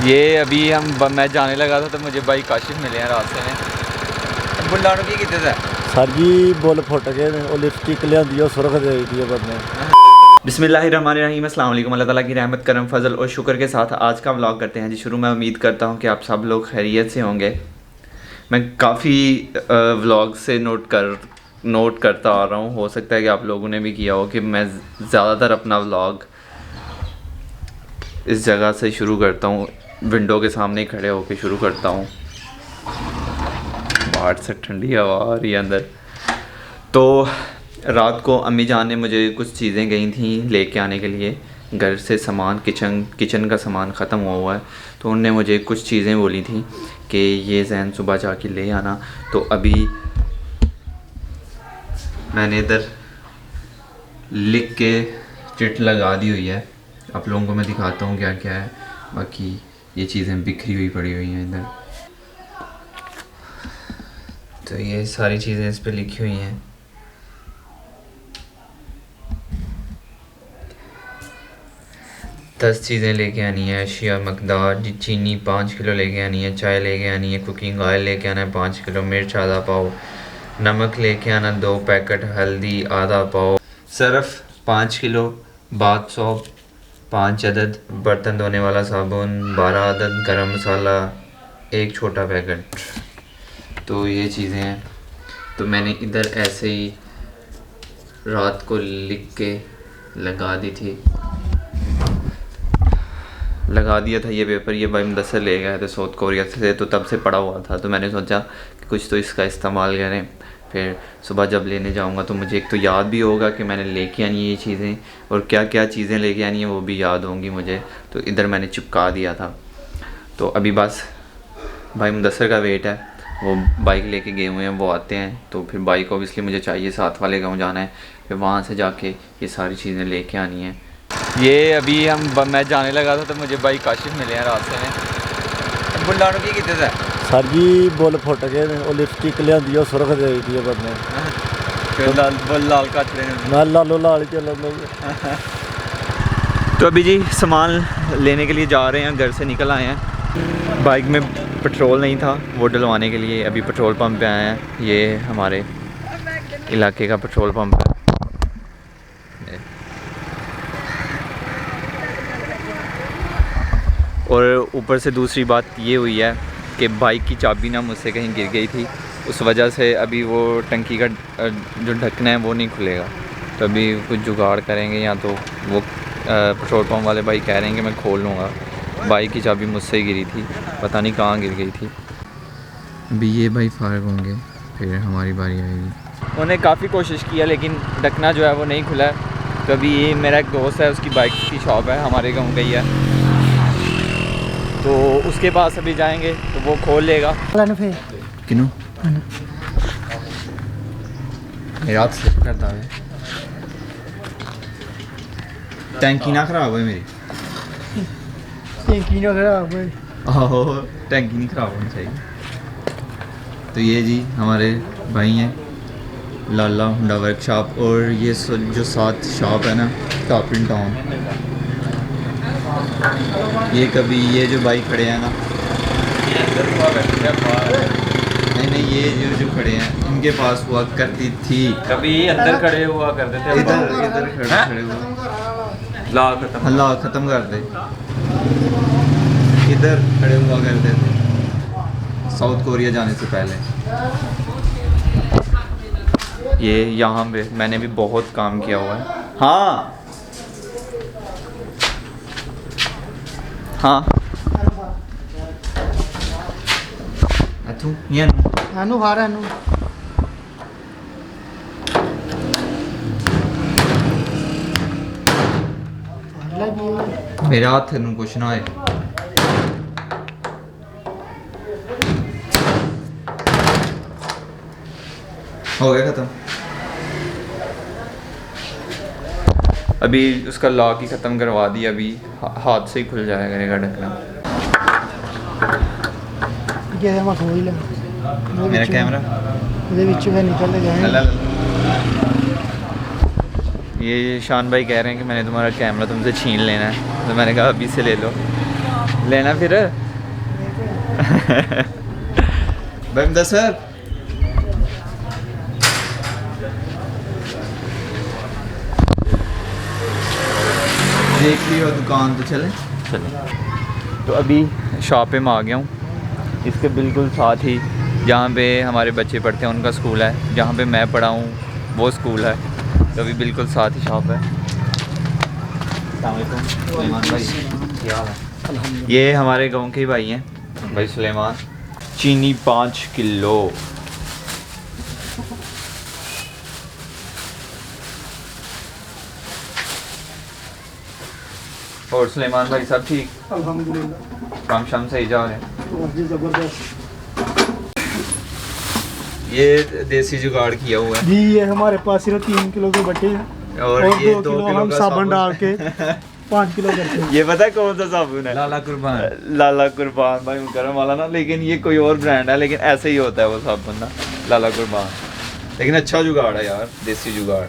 ये अभी मैं जाने लगा था तो मुझे भाई काशिफ मिले हैं रास्ते में। बुलाने की कितने थे सर जी बुल फुट गए और लिपस्टिक लिया सुरख दे दी बंदे। बिस्मिल्लाहिर्रहमानिर्रहीम, अस्सलाम वालेकुम। अल्लाह ताला की रहमत करम फजल और शुक्र के साथ आज का व्लॉग करते हैं जी शुरू। मैं उम्मीद करता हूँ कि आप सब लोग खैरियत से होंगे। मैं काफ़ी व्लॉग से नोट करता आ रहा हूँ। हो सकता है कि आप लोगों ने भी किया हो कि मैं ज़्यादातर अपना व्लॉग इस जगह से शुरू करता हूँ, विंडो के सामने खड़े होकर शुरू करता हूँ। बाहर से ठंडी हवा आ रही है अंदर। तो रात को अम्मी जान ने मुझे कुछ चीज़ें गई थी लेके आने के लिए। घर से सामान किचन का सामान ख़त्म हुआ है, तो उनने मुझे कुछ चीज़ें बोली थी कि ये जहन सुबह जाके ले आना। तो अभी मैंने इधर लिख के चिट लगा दी हुई है। आप लोगों को मैं दिखाता हूँ क्या क्या है। बाकी ये चीज़ें बिखरी हुई पड़ी हुई हैं इधर। तो ये सारी चीज़ें इस पे लिखी हुई हैं। दस चीज़ें लेके आनी है। अशिया मकदार चीनी 5 किलो लेके आनी है, चाय लेके आनी है, कुकिंग ऑयल लेके आना है 5 किलो, मिर्च आधा पाव, नमक लेके आना 2 पैकेट, हल्दी आधा पाव, सर्फ 5 किलो, बाथ सौप 5 अदद, बर्तन धोने वाला साबुन 12 अदद, गरम मसाला 1 छोटा पैकेट। तो ये चीज़ें हैं। तो मैंने इधर ऐसे ही रात को लिख के लगा दिया था ये पेपर। ये भाई मुदस्सर ले गया था साउथ कोरिया से, तो तब से पड़ा हुआ था। तो मैंने सोचा कि कुछ तो इसका इस्तेमाल करें। फिर सुबह जब लेने जाऊंगा तो मुझे एक तो याद भी होगा कि मैंने लेके आनी है ये चीज़ें, और क्या क्या चीज़ें लेके आनी है वो भी याद होंगी मुझे। तो इधर मैंने चिपका दिया था। तो अभी बस भाई मुदस्सर का वेट है। वो बाइक लेके गए हुए हैं, वो आते हैं तो फिर बाइक ऑब्वियसली मुझे चाहिए, साथ वाले गाँव जाना है। फिर वहाँ से जाके ये सारी चीज़ें लेके आनी है। ये अभी मैं जाने लगा था तो मुझे भाई काशिफ मिले हैं रास्ते में। बुलाने की कितने थे सर जी बुल फुट गए और लिपस्टिक लिया सुरख दे दी बंदे। लाल काट रहे हैं। मैं लालो लाल चलो। तो अभी जी सामान लेने के लिए जा रहे हैं, घर से निकल आए हैं। बाइक में पेट्रोल नहीं था, वो डलवाने के लिए अभी पेट्रोल पंप पे आए हैं। ये हमारे इलाके का पेट्रोल पंप है। और ऊपर से दूसरी बात ये हुई है कि बाइक की चाबी ना मुझसे कहीं गिर गई थी, उस वजह से अभी वो टंकी का जो ढक्कन है वो नहीं खुलेगा। तो अभी कुछ जुगाड़ करेंगे, या तो वो पेट्रोल पंप वाले भाई कह रहे हैं कि मैं खोल लूँगा। बाइक की चाबी मुझसे ही गिरी थी, पता नहीं कहाँ गिर गई थी। अभी ये भाई फारग होंगे, फिर हमारी बारी आएगी। उन्होंने काफ़ी कोशिश किया लेकिन ढक्कना जो है वो नहीं खुला है। तो अभी ये मेरा एक दोस्त है, उसकी बाइक की शॉप है, हमारे गाँव का ही है, तो उसके पास अभी जाएंगे तो वो खोल लेगा। किनू मेरा हाथ स्लिप करता है। टैंकी ना ख़राब है मेरी। टैंकी ना खराब है। आहो, टैंकी नहीं ख़राब होनी चाहिए। तो ये जी हमारे भाई हैं, लाला हुंडा वर्कशॉप। और ये जो साथ शॉप है ना, टॉप इन टाउन, ये कभी ये जो बाइक खड़े हैं ना, नहीं ये जो खड़े हैं इनके पास हुआ करती थी। कभी अंदर खड़े हुआ करते थे, इधर खड़े हुआ ला ख़त्म कर दे। इधर खड़े हुआ करते थे साउथ कोरिया जाने से पहले। ये यहाँ पे मैंने भी बहुत काम किया हुआ है। हाँ हाँ अथु ये अनु हारा अनु मेरे हाथ नू कुछ ना है। हो गया ख़त्म। अभी उसका लॉक ही ख़त्म करवा दिया। अभी हाथ से ही खुल जाया करेगा ढक्कना। मेरा कैमरा ये शान भाई कह रहे हैं कि मैंने तुम्हारा कैमरा तुमसे छीन लेना है। तो मैंने कहा अभी से ले लो। लेना फिर बमदा सर देख लियो दुकान तो चले तो अभी शॉप पे मैं आ गया हूँ। इसके बिल्कुल साथ ही जहाँ पे हमारे बच्चे पढ़ते हैं उनका स्कूल है, जहाँ पे मैं पढ़ा हूँ वो स्कूल है। तो अभी बिल्कुल साथ ही शॉप है। सुलेमान भाई क्या हाल है? ये हमारे गांव के ही भाई हैं भाई सुलेमान। चीनी 5 किलो। और सुलेमान भाई सब ठीक? अल्हम्दुलिल्लाह काम शाम सही जा रहे हैं? जी ज़बरदस्त। ये देसी जुगाड़ किया हुआ है जी ये हमारे पास सिर्फ 3 किलो के बटे हैं और ये 2 किलो हम का साबुन डाल के 5 किलो करते हैं। ये पता है कौन सा साबुन है? लाला कुर्बान। लाला कुर्बान भाई मुकरम वाला ना, लेकिन ये कोई और ब्रांड है, लेकिन ऐसे ही होता है वो साबुन ना, लाला कुर्बान। लेकिन अच्छा जुगाड़ है यार, देसी जुगाड़।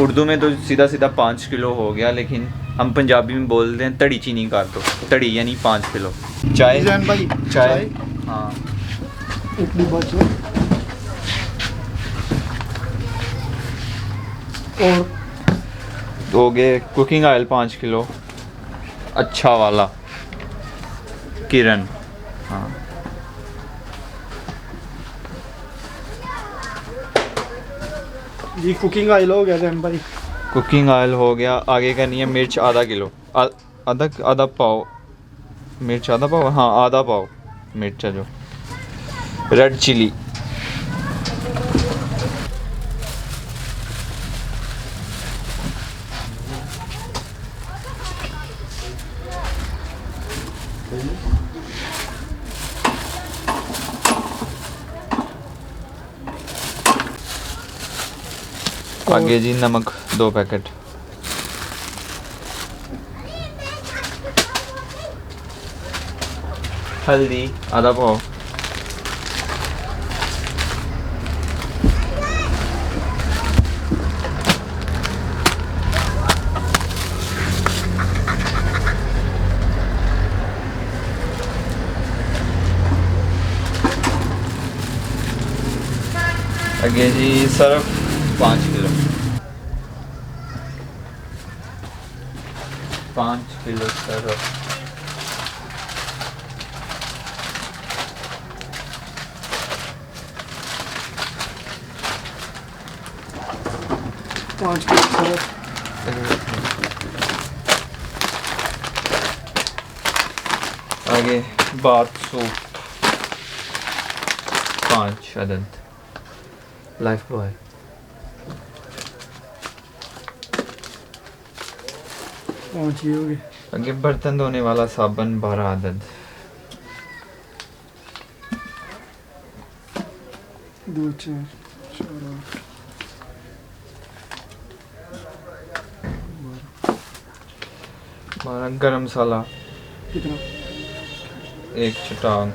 उर्दू में तो सीधा सीधा 5 किलो हो गया, लेकिन हम पंजाबी में बोलते हैं तड़ी चीनी कर दो। तड़ी यानी 5 किलो। चाय जैन भाई चाय हाँ इडली बचो और हो गए। कुकिंग ऑयल 5 किलो अच्छा वाला किरण। हाँ जी कुकिंग ऑयल हो गया जैन भाई। कुकिंग ऑयल हो गया। आगे करनी है मिर्च आधा किलो, आधा पाव मिर्च, आधा पाव हाँ आधा पाव मिर्च है जो। रेड चिली आगे जी नमक 2 पैकेट। हल्दी आधा पाव। आगे जी सर्फ 5 किलो। 5 kilo Surf. पाँच किलो आगे बाथ सूप 5 अदद। लाइफ बॉय 5 ये हो गए। आगे बर्तन धोने वाला साबुन 12 अदद। 2 4 4 12 गरम मसाला कितना 1 चटांग।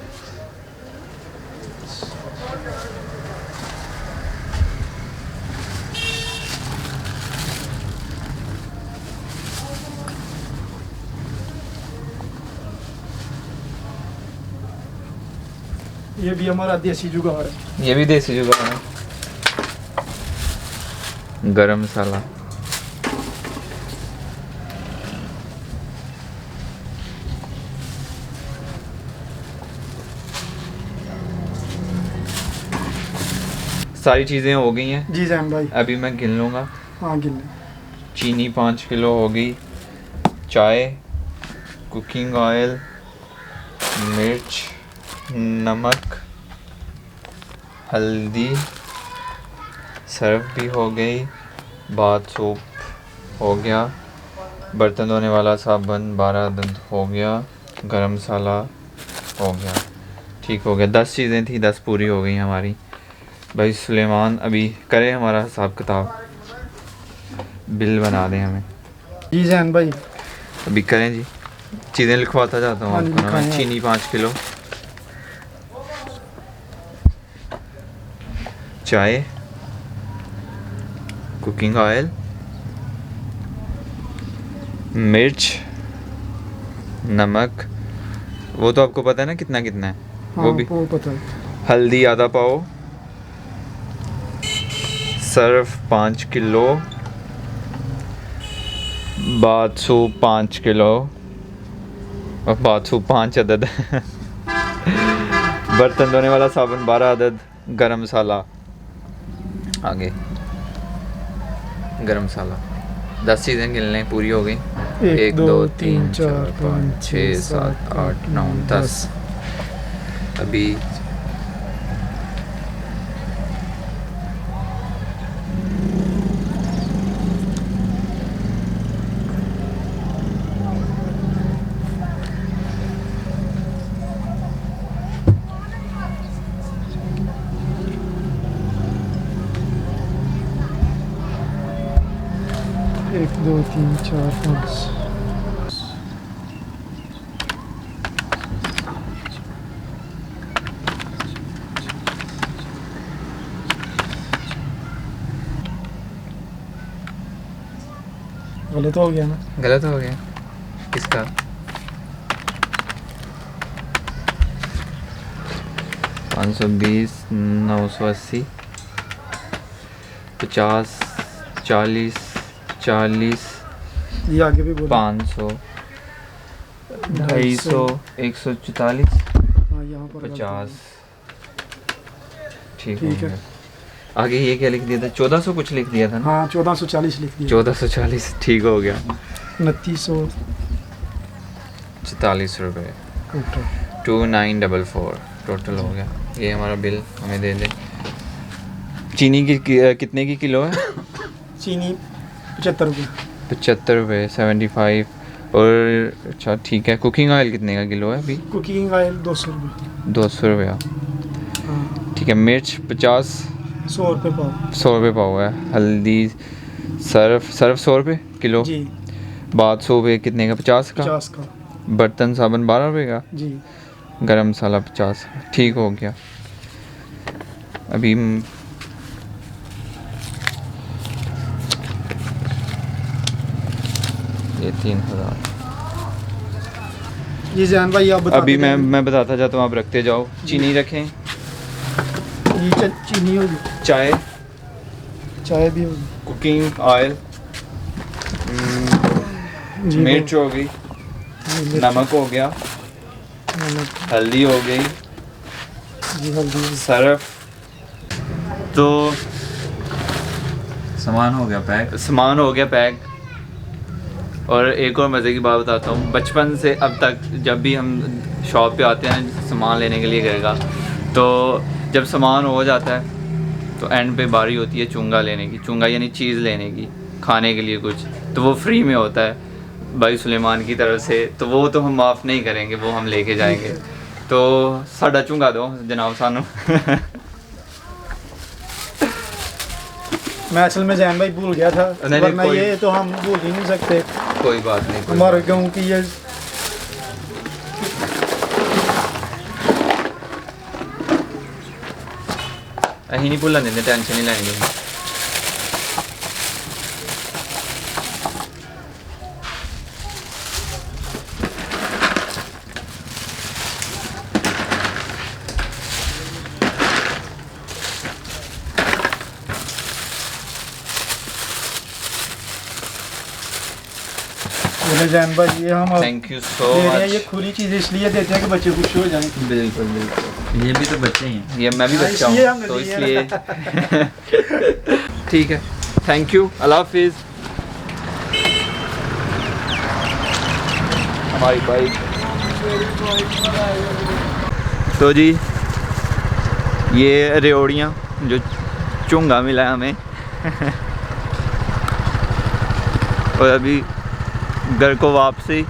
ये भी हमारा देसी जुगाड़ है। ये भी देसी जुगाड़ है। गरम मसाला सारी चीज़ें हो गई हैं। जी जैन भाई। अभी मैं गिन लूँगा। हाँ गिन लें। चीनी 5 किलो हो गई। चाय, कुकिंग ऑयल, मिर्च, नमक, हल्दी, सर्फ भी हो गई, बाथ सूप हो गया, बर्तन धोने वाला साबुन 12 अदद हो गया, गरम मसाला हो गया। ठीक हो गया। 10 चीज़ें थी, 10 पूरी हो गई हमारी। भाई सुलेमान अभी करे हमारा हिसाब किताब, बिल बना दें हमें। जी जैन भाई। अभी करें जी, चीज़ें लिखवाता जाता हूँ हाँ, आपको ना मैं। लिखाएं। चीनी 5 किलो, चाय, कुकिंग ऑयल, मिर्च, नमक, वो तो आपको पता है ना कितना कितना है, वो भी वो पता है। हल्दी आधा पाव, सर्फ 5 किलो, बाथसू 5 किलो और बाथसू 5 अदद बर्तन धोने वाला साबुन 12 अदद, गरम मसाला, आगे गरम मसाला 10 चीज़ें गिन लें, पूरी हो गई। 1 2 3 4 5 6 7 8 9 10। अभी एक दो तीन चार पाँच। गलत हो गया ना? गलत हो गया किसका? पाँच सौ 20 980 50 40 40 ये आगे भी बोलो। 500 250 144 हाँ यहाँ पर गलत हो 50। ठीक ठीक है। है। आगे ये क्या लिख दिया था? 1400 कुछ लिख दिया था गया। ना? हाँ 1440 लिख दिया। 1440 ठीक हो गया। 2900 44 रुपये 2944 टोटल हो गया। ये हमारा बिल हमें दे दे। चीनी की कितने की किलो है? चीनी 75 रुपये। 75 रुपये 75। और अच्छा ठीक है। कुकिंग ऑयल कितने का किलो है अभी? कुकिंग ऑयल 200 रुपये। 200 रुपया हाँ ठीक है। मिर्च 50 100 रुपये पाव। 100 रुपये पाव है। हल्दी सर्फ 100 रुपये किलो। जी बात 100 रुपये कितने का? 50 का। 50 का। बर्तन साबुन 12 रुपये का। जी गरम मसाला 50। ठीक हो गया। अभी ये 3000। जी जैन भाई आप बता अभी दीजिए। मैं बताता जाता हूँ, आप रखते जाओ। चीनी रखें, ये चीनी होगी, चाय, चाय भी होगी। कुकिंग ऑयल, जी मिर्च हो गई, मिर्च, नमक हो गया, नमक, हल्दी हो गई, जी हल्दी। सर्फ। तो सामान हो गया पैक। और एक और मज़े की बात बताता हूँ। बचपन से अब तक जब भी हम शॉप पे आते हैं सामान लेने के लिए घर का, तो जब सामान हो जाता है तो एंड पे बारी होती है चुंगा लेने की। चुंगा यानी चीज़ लेने की, खाने के लिए कुछ, तो वो फ्री में होता है भाई सुलेमान की तरफ से। तो वो तो हम माफ़ नहीं करेंगे, वो हम लेके जाएंगे। तो साड़ा चुंगा दो जनाब सानू। मैं असल में जैन भाई भूल गया था, नहीं, वरना कोई- ये तो हम भूल ही नहीं सकते। कोई बात नहीं, कोई हमारे बात गाँव की ये अहीं नहीं भुल्लन देंगे, टेंशन नहीं लैनी तुम। बोले जैन भाई ये हम थैंक यू सो दे रहे हैं। ये मच। खुली चीज़ इसलिए देते हैं कि बच्चे खुश हो जाएं। बिल्कुल बिल्कुल, ये भी तो बच्चे ही हैं। ये मैं भी हाँ, बच्चा इसलिए हूँ हमने तो दिए इसलिए ठीक है। थैंक यू, अल्लाह हाफिज़। हमारी बाइक। तो जी ये रेवड़ियाँ जो चुंगा मिला है हमें और अभी घर को वापसी,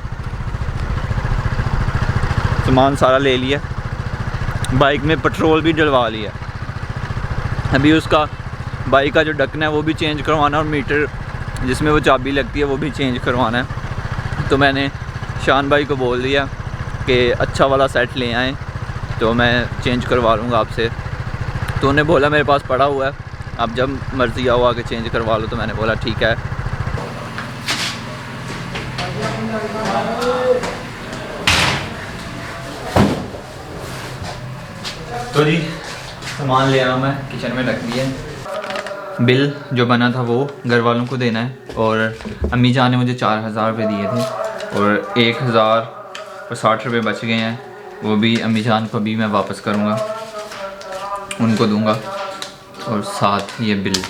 सामान सारा ले लिया, बाइक में पेट्रोल भी डलवा लिया। अभी उसका बाइक का जो ढक्कन है वो भी चेंज करवाना और मीटर जिसमें वो चाबी लगती है वो भी चेंज करवाना है। तो मैंने शान भाई को बोल दिया कि अच्छा वाला सेट ले आएँ, तो मैं चेंज करवा लूँगा आपसे। तो उन्हें बोला मेरे पास पड़ा हुआ है, आप जब मर्ज़ी आओ आके चेंज करवा लो। तो मैंने बोला ठीक है। तो जी सामान ले आया मैं, किचन में रख दिया। बिल जो बना था वो घर वालों को देना है, और अम्मी जान ने मुझे 4000 रुपये दिए थे और 1060 रुपये बच गए हैं, वो भी अम्मी जान को अभी मैं वापस करूँगा, उनको दूँगा, और साथ ये बिल।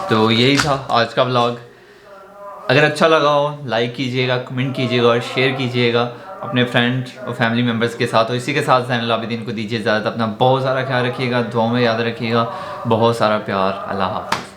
तो यही था आज का व्लॉग। अगर अच्छा लगा हो लाइक कीजिएगा, कमेंट कीजिएगा और शेयर कीजिएगा अपने फ्रेंड और फैमिली मेम्बर्स के साथ। और इसी के साथ ज़ैनुल आबिदीन को दीजिए इजाज़त। अपना बहुत सारा ख्याल रखिएगा, दुआओं में याद रखिएगा। बहुत सारा प्यार। अल्लाह हाफ़िज़।